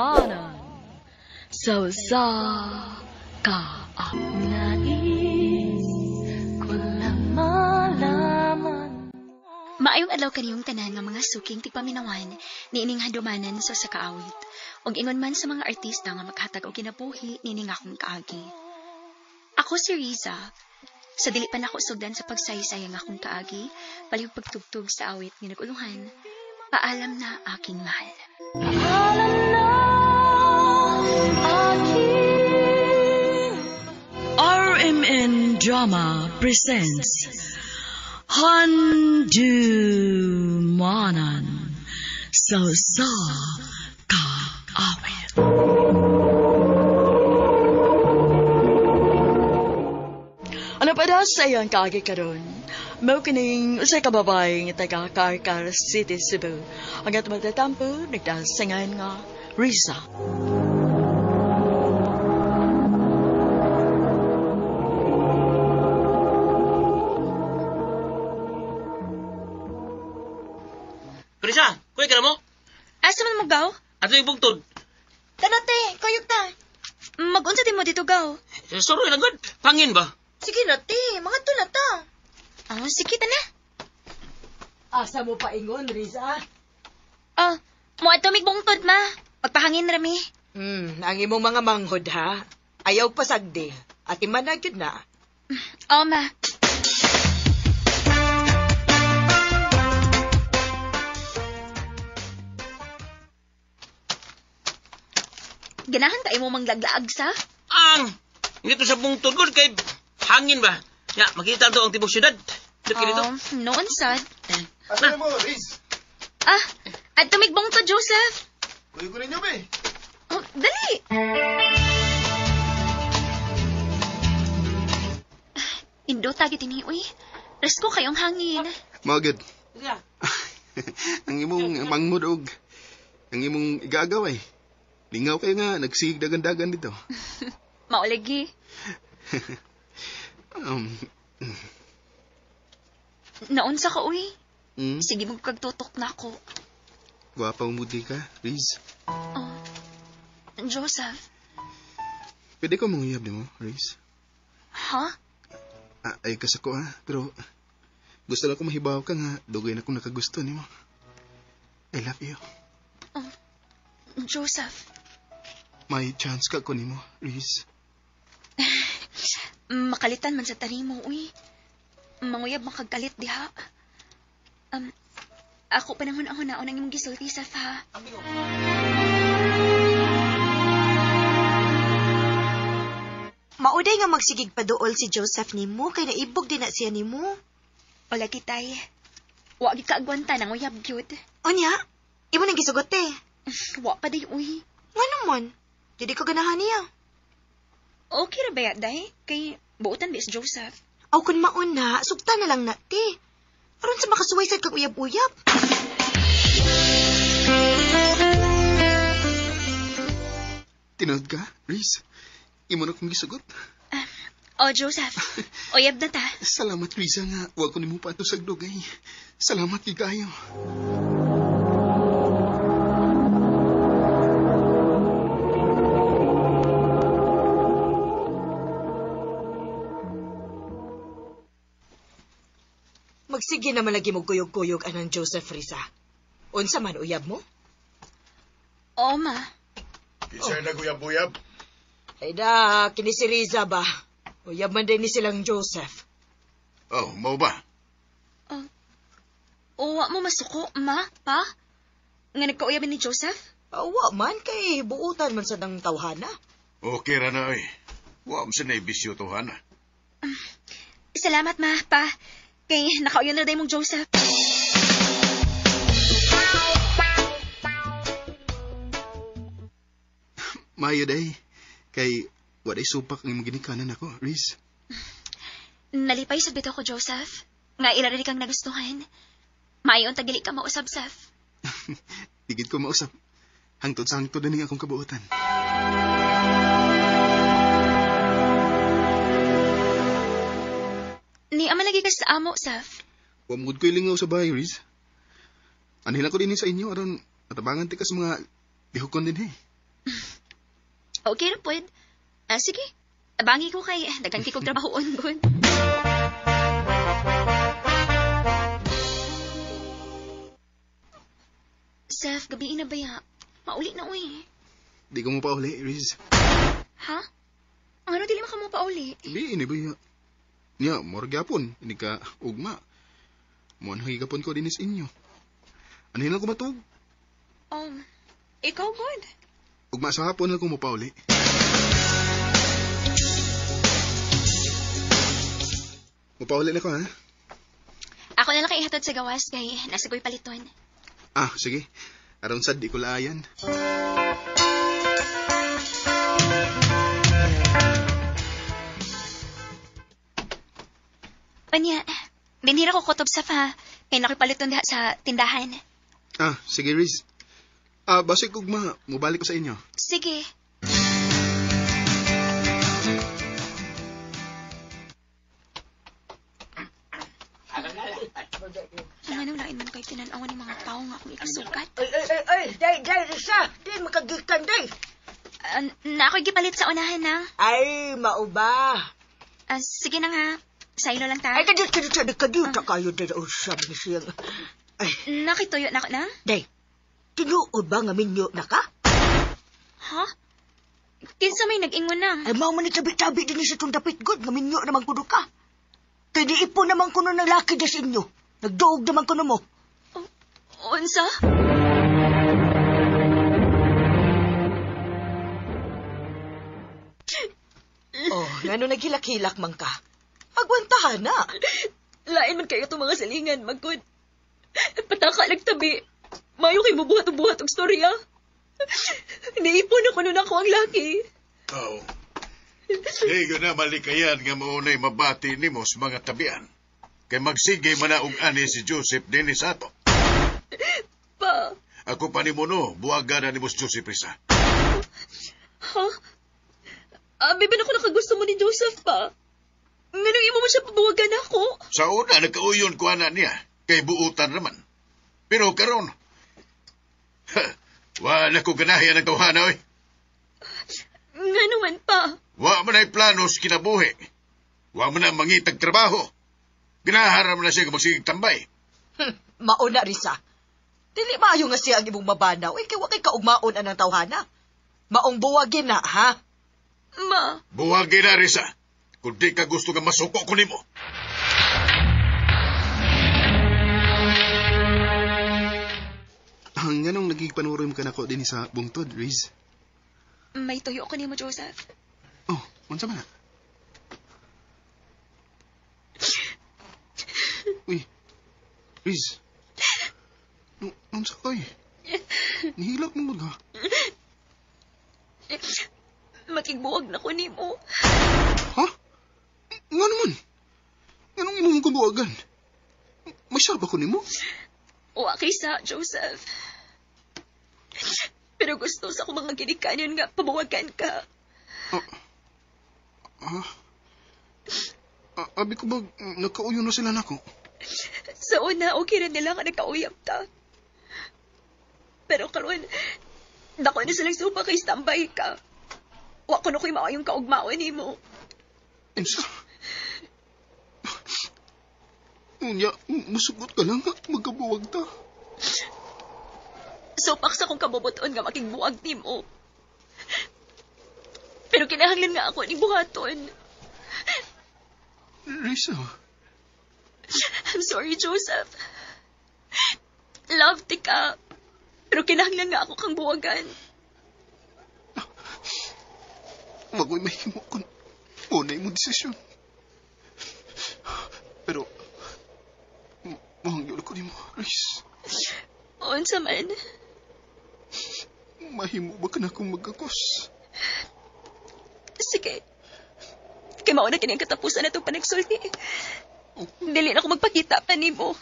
manan so sa ka nais ko lang malaman. Maayong adlaw kaniyong tanan nga mga suking tigpaminawan niining handumanan sa kaawit. Og ingon man sa mga artista nga maghatag og kinabuhi nining akong kaagi. Ako si Riza. Sa dili pa nako sugdan sa pagsaysay ang akong kaagi, palihog pagtugtog sa awit nga naguluhan. Paalam na aking mahal. Paalam na aking RMN Drama presents Handumanan so sa kaawit. Ano pa daw sa iyang kaagi karon? Mao kining usay ka babae nga taga Carcar City, Cebu. Ang atong magtatampo nagdasingan nga Riza. Risa, kuya ka na mo? Asa man mo gaw? Ato yung bugtod. Tanate, kuyog ta. Mag-unsa din mo dito gaw? Soro lang good. Pangin ba? Sige na, te. Mga na ta. Sige ta na. Asa mo pa ingon, Riza? Mo ato migbungtod, ma. Pagpahangin rami. Ang imong mga manghod, ha? Ayaw pasagdi. At imanagid na. Ma. Ganahan tayo mo manglaglaag sa? Hindi to sa bungtod good kay hangin ba? Ya, makita to ang tibok syudad. Dito dito. Noon sad. Asa mo, Riz? Ato migbungtod, Joseph. Kuya ko ninyo, be. Dali. Indo tagi tini, uy. Resko kayong hangin. Magad. Yeah. Ang imong mangmudog. Ang imong igagaway. Lingaw kayo nga, nagsig dagan-dagan dito. Mauligi. Naunsa ka, uy. Sige mo kagtutok na ako. Gwapa umudi ka, Riz. Joseph. Pwede ko manguyab di mo, Riz. Ha? Ay kasako ha, pero gusto lang ko mahibaw ka nga, dugay na kong nakagusto ni mo. I love you. Joseph. May chance ka ko ni mo, Riz. Makalitan man sa tani mo, uy. Manguyab makagkalit diha. Ako panahon ang hunaon ang imong gisulti sa ha. Mauday nga magsigig paduol si Joseph nimo kay naibog din na siya nimo. O lagi tay. Wa gid kaagwanta nang uyab gyud. Unya, imo nang gisugot eh. Wa pa day uy. Ngano man? Dili ko ganahan niya. Okay ra ba day? Kay buotan bis Joseph. Aw kun maun na, sugta na lang na ti. Aron sa makasuway sad kag uyab-uyab. Tinood ka, Riz? Imo na kong gisugot. Joseph. Uyab na ta. Salamat, Riza, nga. Huwag ko ni mo pa ito sagdugay. Salamat, gigayo. Magsige naman lagi mo kuyog-kuyog anang Joseph, Riza. Unsa man uyab mo? Ma. Kisay na guyab-uyab. Ay da, kini si Riza ba? Uyab man din ni silang Joseph. Oh, mau ba? Wa mo masuko, ma, pa? Nga nagkauyab ni Joseph? Wa man, kay buutan man sa nang tawhana. Okay ra na, oy. Wa mo sa naibisyo to, hana. Salamat, ma, pa. Kay nakauyon na day mong Joseph. Mayo day. Kay waday supak ang imong ginikanan ako, Riz. Nalipay sa bito ko, Joseph. Nga irarili kang nagustuhan. Mayon tagili ka mausab, Seth. Digid ko mausap. Hangtod sa hangtod na ning akong kabuotan. Ni ama lagi ka sa amo, Seth. Wamugod ko ilingaw sa bahay, Riz. Anhila ko din sa inyo, aron matabangan ti ka sa mga lihukon din, Okay ra pod. Sige. Abangi ko kay dagang kikog trabahoon gud. Seth, gabi na ba ya? Mauli na uy. Di ko mo pa uli, Riz. Ha? Ang ano dili mo pauli? Di, ini ba ya? Niya, morgyapon. Ini ka ugma. Muan hagigapon ko dinis inyo. Ano lang ko matug? Ikaw good. Ugma sa hapon lang ko mo pa uli. Mupauli na ko, ha? Ako na lang kay ihatod sa gawas kay nasa ko'y paliton. Sige. Aron sad, di ko laayan. Panya, binira ko kutob sa fa, kay nakipaliton diha sa tindahan. Sige, Riz. Basig ugma, mubalik ko sa inyo. Sige. Ang lain man kay tinanawan ng mga tao nga akong ikasukat. Ay, day, Risa. Di, makagikan, day. Na ako'y gipalit sa unahan na. Ay, mauba. Sige na nga. Sa ilo lang ta. Ay, kadiyot kayo, day. Sabi ni siyang. Ay, Nakituyo na ako na? day, tinuod ba nga minyo na ka? Ha? Kinsa may nag-ingon na? Ay, mao man tabi-tabi din sa itong dapit good, nga minyo naman kuno ka. Kaya di ipo naman kuno ng laki des inyo. Nagduog naman kuno mo. Unsa? Ngano naghilak-hilak man ka? Agwantahan na. Lain man kayo itong mga salingan, magkod. Pataka nagtabi. Mayo kay mubuhat-buhat og storya. Naipon ako nun ako ang laki. Di ko na malikayan nga maunay mabati ni mo sa mga tabian. Kay magsige man na og ani si Joseph din sa ato. Pa. Ako pa ni mo no, buwaga na ni mo si Joseph Risa. Ha? Bibi na ko nakagusto mo ni Joseph pa. Nganong imo mo siya pabuwagan ako? Sa una, nagkauyon ko ana niya. Kay buutan naman. Pero karon, wala ko ganahian ng tawhana, oy. Nga naman pa. Wa man ay planos kinabuhi. Wa man na mangitag trabaho. Ginaharam na siya magsigig tambay. Mauna, Risa. Dili maayo nga siya ang imong mabanaw. Kay wa kay kaugmaon anang tawhana. Maong buwagin na, ha? Ma. Buwagin na, Risa. Kung di ka gusto ka masuko ko nimo. Nganong nagigpanuroy mo ka na ko din sa bungtod, Riz? May tuyo ko ni mo, Joseph. Unsa man na? Uy, Riz. Unsa kay? Nihilak mo ka. Makigbuwag na ko ni mo. Ha? Nga naman. Nganong imo mong kabuwagan? May sarba ko nimo? Wa kay sa, Joseph. Pero gusto sa akong mga ginikanan nga pabuwagan ka. Abi ko ba nagkauyo na sila nako? Sa una, okay rin nila nga nagkauyap ta. Pero karon, dako na silang supa kay standby ka. Wa ko na ko'y maayong kaugmaon ni mo. Unsa? Unya, musugot ka lang nga magkabuwag ta. Supak sa kong kabubuton nga makigbuwag ni mo. Pero kinahanglan nga ako ni buhaton. Risa. I'm sorry, Joseph. Love ti ka. Pero kinahanglan nga ako kang buwagan. Magoy mahimo kung unay mo desisyon. Pero, mahangyol ko ni mo, Riz. Unsa man. Mahimo ba ka na akong magkakos? Sige. Kay mauna kini ang katapusan na itong panagsulti. Dili na ako magpakita pa ni mo.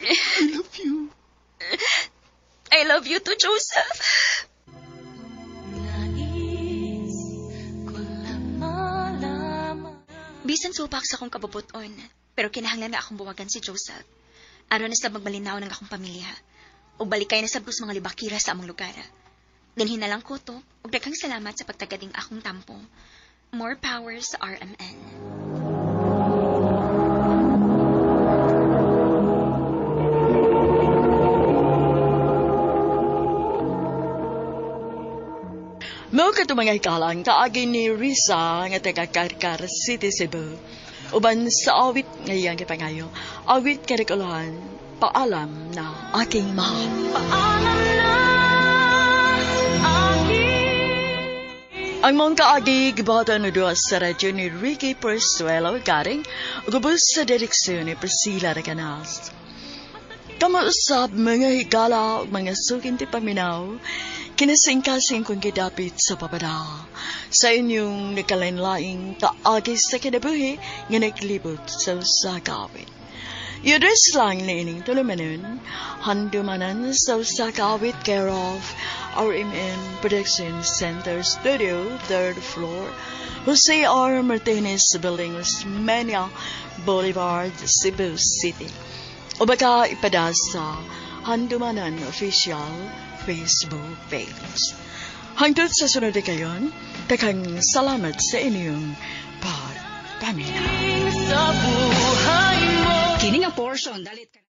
I love you. I love you too, Joseph. Bisan supak sa akong kabubuton, pero kinahanglan nga akong buwagan si Joseph. Aron na sa magmalinaw ng akong pamilya. ug balikay na sabtos mga libakira sa among lugar. Dinhin na lang ko to, ug daghang salamat sa pagtagading akong tampo. More power sa RMN. Mao kato mga ikalang kaagi ni Risa nga taga Karkar City, Cebu. Uban sa awit ngayang gipangayo, awit karikulahan, paalam na aking mahal. Paalam na aking. Ang mong kaagi gibatan na doon sa radyo ni Ricky Persuelo garing ugubos sa direksyon ni Priscilla Recanas. Kamuusap mga higala o mga sukin ti paminaw, kinasing-kasing kong kidapit sa papada sa inyong nakalinlaing kaagi sa kinabuhi nga naglibot sa usakawin. Yudres lang na ining tulumanon, handumanan sa usakawit care of RMN Production Center Studio, 3rd floor, Jose R. Martinez Building, Osmeña Boulevard, Cebu City. O baka ipada sa Handumanan Official Facebook page. Hangtod sa sunod na kayon, daghang salamat sa inyong pagpaminaw. Kini nga portion dalit